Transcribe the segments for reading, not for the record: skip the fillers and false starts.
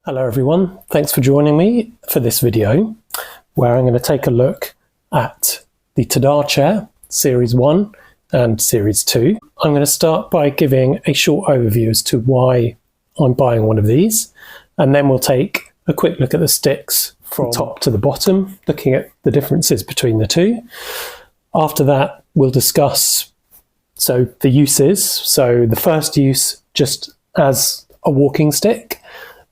Hello everyone, thanks for joining me for this video where I'm going to take a look at the tadachair Series 1 and Series 2. I'm going to start by giving a short overview as to why I'm buying one of these, and then we'll take a quick look at the sticks from top to the bottom, looking at the differences between the two. After that, we'll discuss the uses. So the first use just as a walking stick,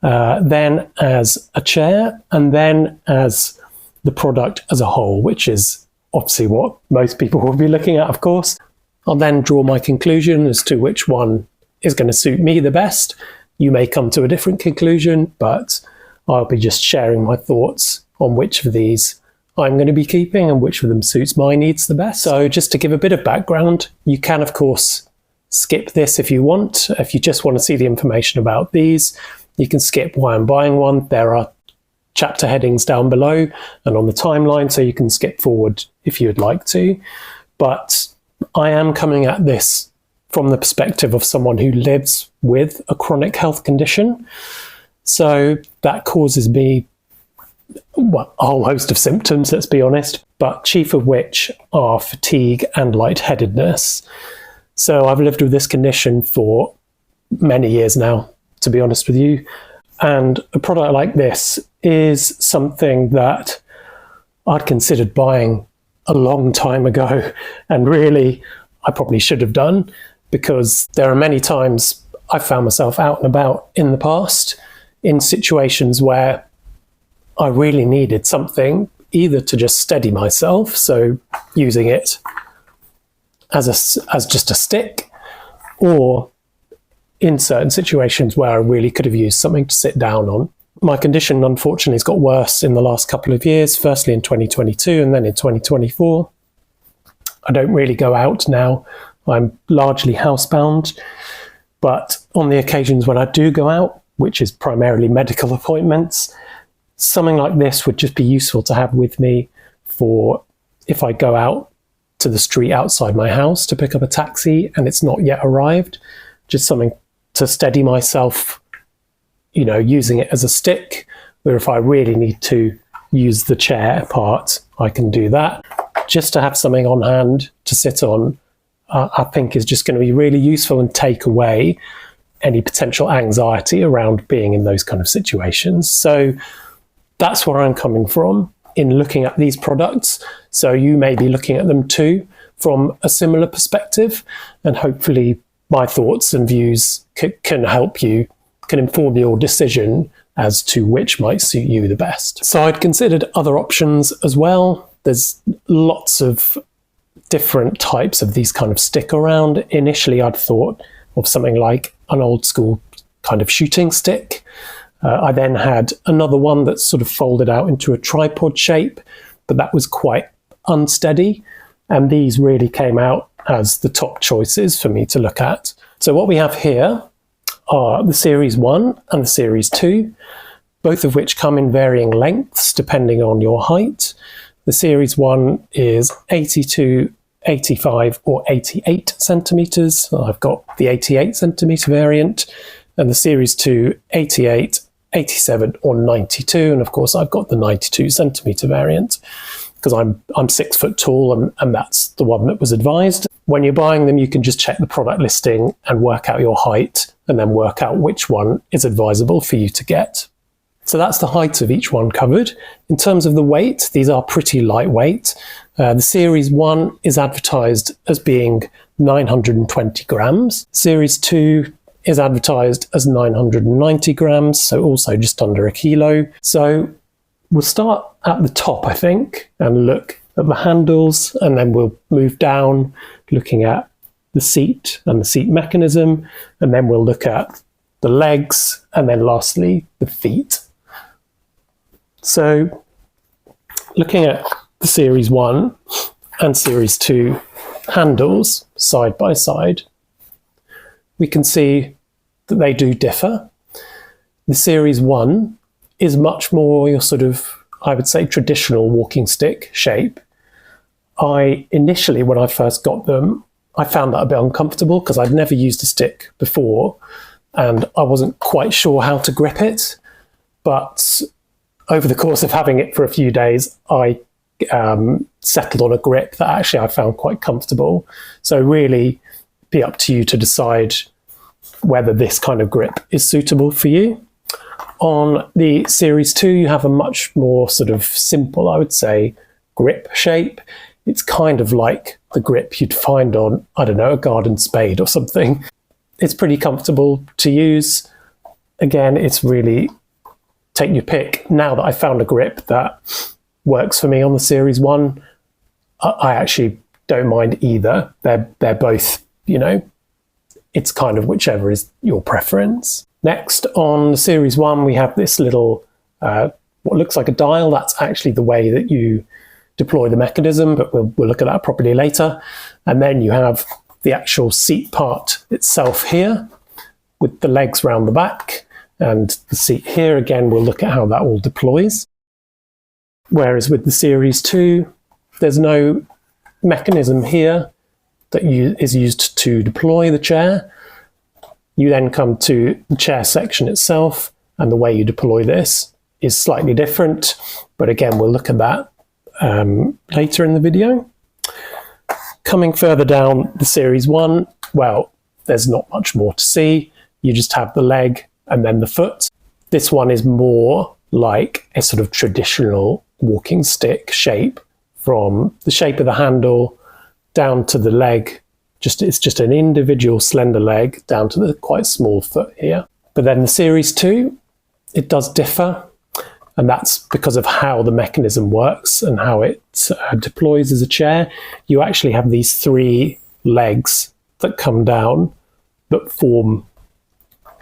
then as a chair, and then as the product as a whole, which is obviously what most people will be looking at, of course. I'll then draw my conclusion as to which one is going to suit me the best. You may come to a different conclusion, but I'll be just sharing my thoughts on which of these I'm going to be keeping and which of them suits my needs the best. So just to give a bit of background, you can of course skip this if you want. If you just want to see the information about these, you can skip why I'm buying one. There are chapter headings down below and on the timeline, so you can skip forward if you would like to. But I am coming at this from the perspective of someone who lives with a chronic health condition. So that causes me a whole host of symptoms, let's be honest, but chief of which are fatigue and lightheadedness. So I've lived with this condition for many years now, to be honest with you. And a product like this is something that I'd considered buying a long time ago. And really, I probably should have done, because there are many times I've found myself out and about in the past in situations where I really needed something either to just steady myself, so using it as just a stick, or in certain situations where I really could have used something to sit down on. My condition unfortunately has got worse in the last couple of years, firstly in 2022 and then in 2024. I don't really go out now. I'm largely housebound, but on the occasions when I do go out, which is primarily medical appointments, something like this would just be useful to have with me for if I go out to the street outside my house to pick up a taxi and it's not yet arrived, just something to steady myself, you know, using it as a stick, where if I really need to use the chair part, I can do that. Just to have something on hand to sit on, I think is just going to be really useful and take away any potential anxiety around being in those kind of situations. So that's where I'm coming from in looking at these products. So you may be looking at them too from a similar perspective, and hopefully my thoughts and views can help you, can inform your decision as to which might suit you the best. So I'd considered other options as well. There's lots of different types of these kind of stick around. Initially, I'd thought of something like an old school kind of shooting stick. I then had another one that sort of folded out into a tripod shape, but that was quite unsteady. And these really came out as the top choices for me to look at. So what we have here are the Series 1 and the Series 2, both of which come in varying lengths depending on your height. The Series 1 is 82, 85 or 88 centimetres. I've got the 88 centimetre variant, and the Series 2, 88, 87 or 92, and of course I've got the 92 centimetre variant because I'm 6 foot tall, and that's the one that was advised. When you're buying them, you can just check the product listing and work out your height, and then work out which one is advisable for you to get. So that's the height of each one covered. In terms of the weight, these are pretty lightweight. The Series 1 is advertised as being 920 grams. Series 2 is advertised as 990 grams, so also just under a kilo. So we'll start at the top, I think, and look at the handles, and then we'll move down, looking at the seat and the seat mechanism, and then we'll look at the legs, and then lastly, the feet. So looking at the Series 1 and Series 2 handles side by side, we can see that they do differ. The Series 1 is much more your sort of, I would say, traditional walking stick shape. Initially, when I first got them, I found that a bit uncomfortable because I'd never used a stick before and I wasn't quite sure how to grip it. but over the course of having it for a few days, I settled on a grip that actually I found quite comfortable. So really be up to you to decide whether this kind of grip is suitable for you. On the Series 2, you have a much more sort of simple, I would say, grip shape. It's kind of like the grip you'd find on, I don't know, a garden spade or something. It's pretty comfortable to use. Again, it's really take your pick. Now that I found a grip that works for me on the Series 1, I actually don't mind either. They're both, you know, it's kind of whichever is your preference. Next, on the Series 1, we have this little, what looks like a dial. That's actually the way that you deploy the mechanism, but we'll look at that properly later. And then you have the actual seat part itself here with the legs round the back, and the seat here. Again, we'll look at how that all deploys. Whereas with the Series 2, there's no mechanism here that is used to deploy the chair. You then come to the chair section itself, and the way you deploy this is slightly different. But again, we'll look at that later in the video. Coming further down the Series 1, well, there's not much more to see. You just have the leg and then the foot. This one is more like a sort of traditional walking stick shape, from the shape of the handle down to the leg. It's just an individual slender leg down to the quite small foot here. But then the Series 2, it does differ, and that's because of how the mechanism works and how it deploys as a chair. You actually have these 3 legs that come down that form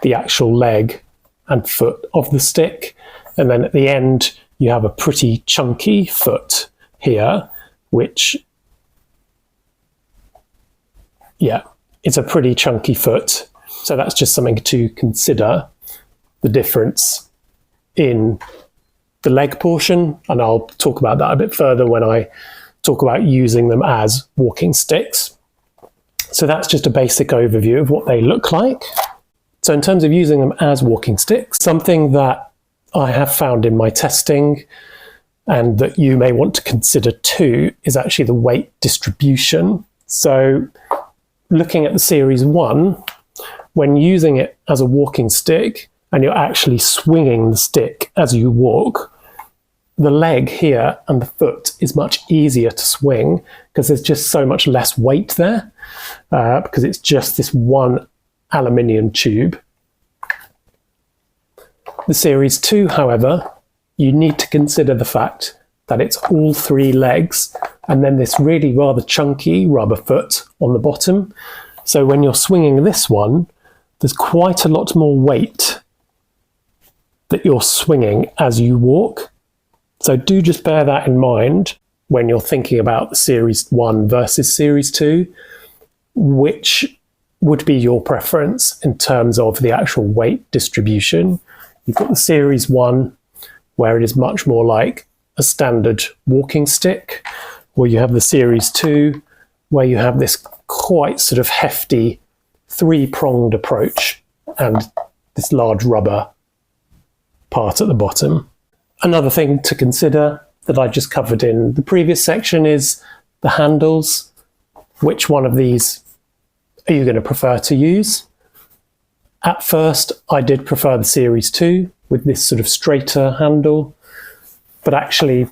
the actual leg and foot of the stick. And then at the end, you have a pretty chunky foot here, which, yeah, it's a pretty chunky foot. So that's just something to consider, the difference in the leg portion. And I'll talk about that a bit further when I talk about using them as walking sticks. So that's just a basic overview of what they look like. So in terms of using them as walking sticks, something that I have found in my testing and that you may want to consider too is actually the weight distribution. So looking at the Series 1, when using it as a walking stick and you're actually swinging the stick as you walk, the leg here and the foot is much easier to swing because there's just so much less weight there, because it's just this one aluminium tube. The Series 2, however, you need to consider the fact that it's all 3 legs and then this really rather chunky rubber foot on the bottom. So when you're swinging this one, there's quite a lot more weight that you're swinging as you walk. So do just bear that in mind when you're thinking about the Series 1 versus Series 2, which would be your preference in terms of the actual weight distribution. You've got the Series 1, where it is much more like a standard walking stick, or you have the Series 2, where you have this quite sort of hefty 3-pronged approach and this large rubber part at the bottom. Another thing to consider that I just covered in the previous section is the handles. Which one of these are you going to prefer to use? At first, I did prefer the Series 2 with this sort of straighter handle, but actually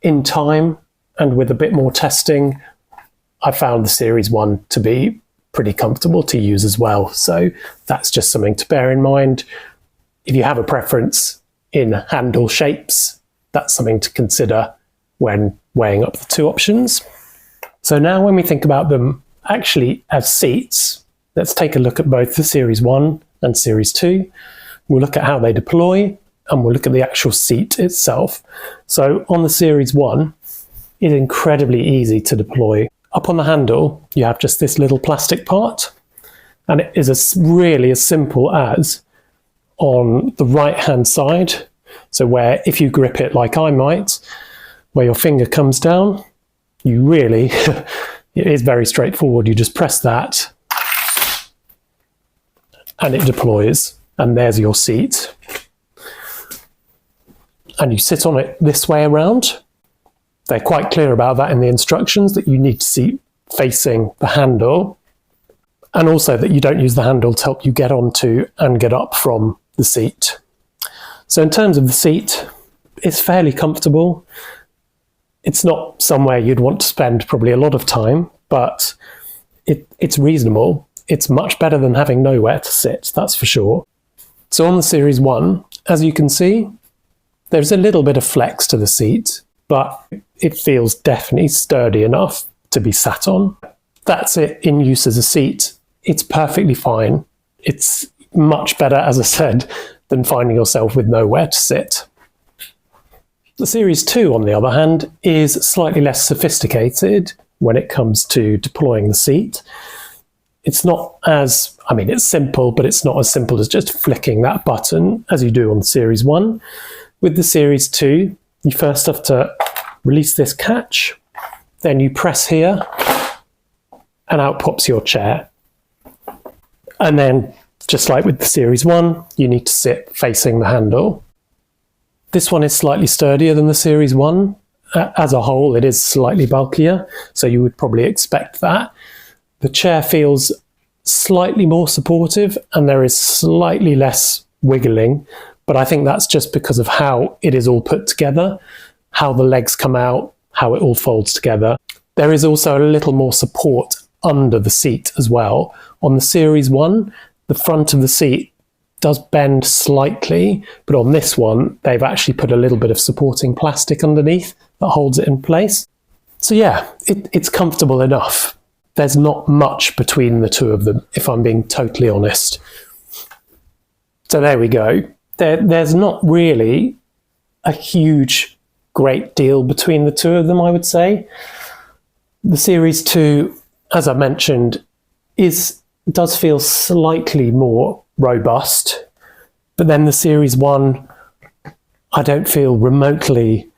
in time and with a bit more testing, I found the Series 1 to be pretty comfortable to use as well. So that's just something to bear in mind. If you have a preference in handle shapes, that's something to consider when weighing up the 2 options. So now when we think about them actually as seats, let's take a look at both the Series 1 and Series 2. We'll look at how they deploy and we'll look at the actual seat itself. So on the Series 1, it's incredibly easy to deploy. Up on the handle, you have just this little plastic part, and it is really as simple as on the right-hand side, so where if you grip it like I might, where your finger comes down, you really, it is very straightforward. You just press that and it deploys, and there's your seat. and you sit on it this way around. They're quite clear about that in the instructions, that you need to sit facing the handle, and also that you don't use the handle to help you get onto and get up from the seat. So in terms of the seat, it's fairly comfortable. It's not somewhere you'd want to spend probably a lot of time, but it's reasonable. It's much better than having nowhere to sit, that's for sure. So on the Series 1, as you can see, there's a little bit of flex to the seat, but it feels definitely sturdy enough to be sat on. That's it in use as a seat. It's perfectly fine. It's much better, as I said, than finding yourself with nowhere to sit. The Series 2, on the other hand, is slightly less sophisticated when it comes to deploying the seat. It's not as, it's simple, but it's not as simple as just flicking that button as you do on the Series 1. With the Series 2, you first have to release this catch, then you press here, and out pops your chair. And then, just like with the Series 1, you need to sit facing the handle. This one is slightly sturdier than the Series 1. As a whole, it is slightly bulkier, so you would probably expect that. The chair feels slightly more supportive, and there is slightly less wiggling, but I think that's just because of how it is all put together, how the legs come out, how it all folds together. There is also a little more support under the seat as well. On the Series 1, the front of the seat does bend slightly, but on this one, they've actually put a little bit of supporting plastic underneath that holds it in place. So yeah, it's comfortable enough. There's not much between the two of them, if I'm being totally honest. So there we go. There's not really a huge, great deal between the two of them, I would say. The Series 2, as I mentioned, does feel slightly more robust, but then the Series 1, I don't feel remotely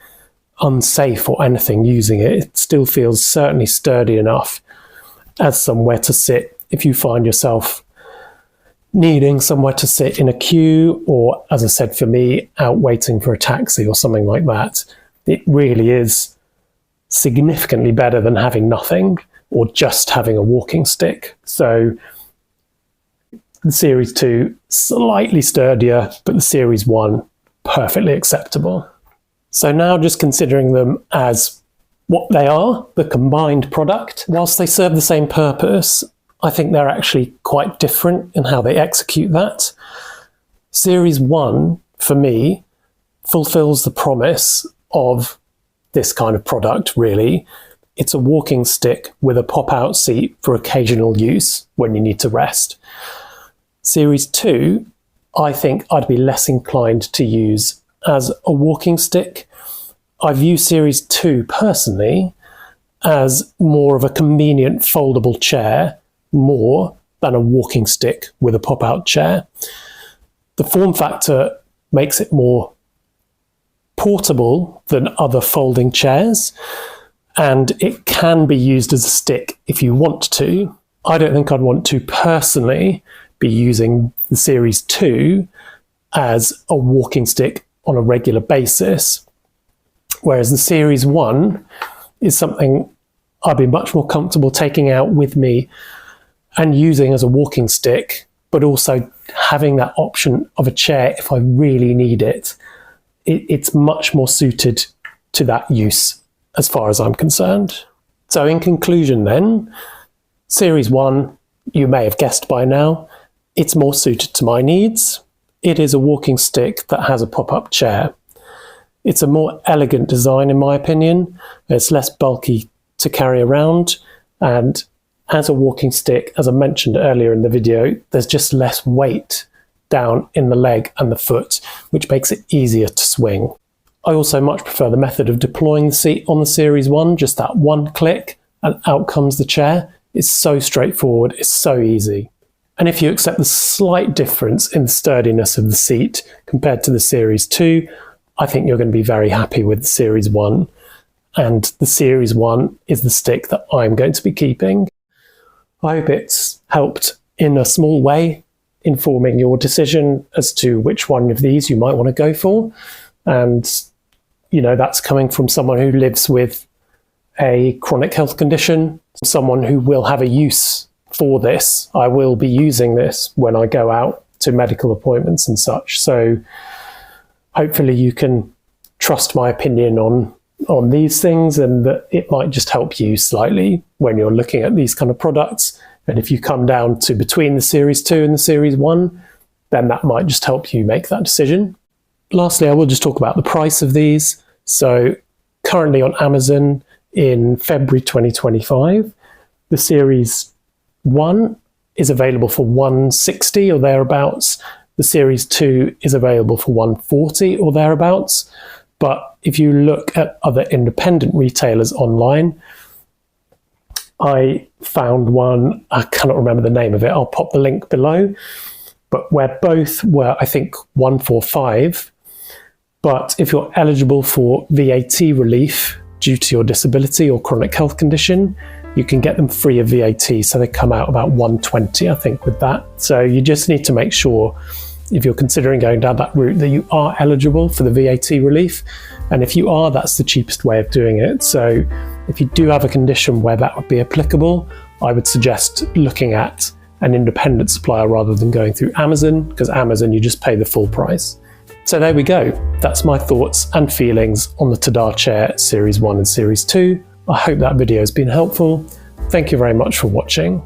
unsafe or anything using it. It still feels certainly sturdy enough as somewhere to sit if you find yourself needing somewhere to sit in a queue, or, as I said, for me, out waiting for a taxi or something like that. It really is significantly better than having nothing or just having a walking stick. So the Series 2, slightly sturdier, but the Series 1, perfectly acceptable. So now just considering them as what they are, the combined product, whilst they serve the same purpose, I think they're actually quite different in how they execute that. Series 1, for me, fulfills the promise of this kind of product, really. It's a walking stick with a pop-out seat for occasional use when you need to rest. Series 2, I think I'd be less inclined to use as a walking stick. I view Series 2 personally as more of a convenient foldable chair, more than a walking stick with a pop-out chair. The form factor makes it more portable than other folding chairs, and it can be used as a stick if you want to. I don't think I'd want to personally be using the Series 2 as a walking stick on a regular basis, whereas the Series 1 is something I'd be much more comfortable taking out with me and using as a walking stick, but also having that option of a chair if I really need it. It's much more suited to that use as far as I'm concerned. So in conclusion then, Series 1, you may have guessed by now, it's more suited to my needs. It is a walking stick that has a pop-up chair. It's a more elegant design in my opinion. It's less bulky to carry around, and as a walking stick, as I mentioned earlier in the video, there's just less weight down in the leg and the foot, which makes it easier to swing. I also much prefer the method of deploying the seat on the Series 1, just that one click and out comes the chair. It's so straightforward, it's so easy. And if you accept the slight difference in the sturdiness of the seat compared to the Series 2, I think you're going to be very happy with the Series 1. And the Series 1 is the stick that I'm going to be keeping. I hope it's helped in a small way informing your decision as to which one of these you might want to go for. And, you know, that's coming from someone who lives with a chronic health condition, someone who will have a use for this. I will be using this when I go out to medical appointments and such. So hopefully you can trust my opinion on these things, and that it might just help you slightly when you're looking at these kind of products. And if you come down to between the Series 2 and the Series 1, then that might just help you make that decision. Lastly, I will just talk about the price of these. So currently on Amazon in February 2025, the Series 1 is available for $160 or thereabouts. The Series 2 is available for $140 or thereabouts. But if you look at other independent retailers online, I found one, I cannot remember the name of it, I'll pop the link below, but where both were, I think, $145. But if you're eligible for VAT relief due to your disability or chronic health condition, you can get them free of VAT. So they come out about $120, I think, with that. So you just need to make sure, if you're considering going down that route, that you are eligible for the VAT relief. And if you are, that's the cheapest way of doing it. So if you do have a condition where that would be applicable, I would suggest looking at an independent supplier rather than going through Amazon, because Amazon, you just pay the full price. So there we go. That's my thoughts and feelings on the tadachair Series 1 and Series 2. I hope that video has been helpful. Thank you very much for watching.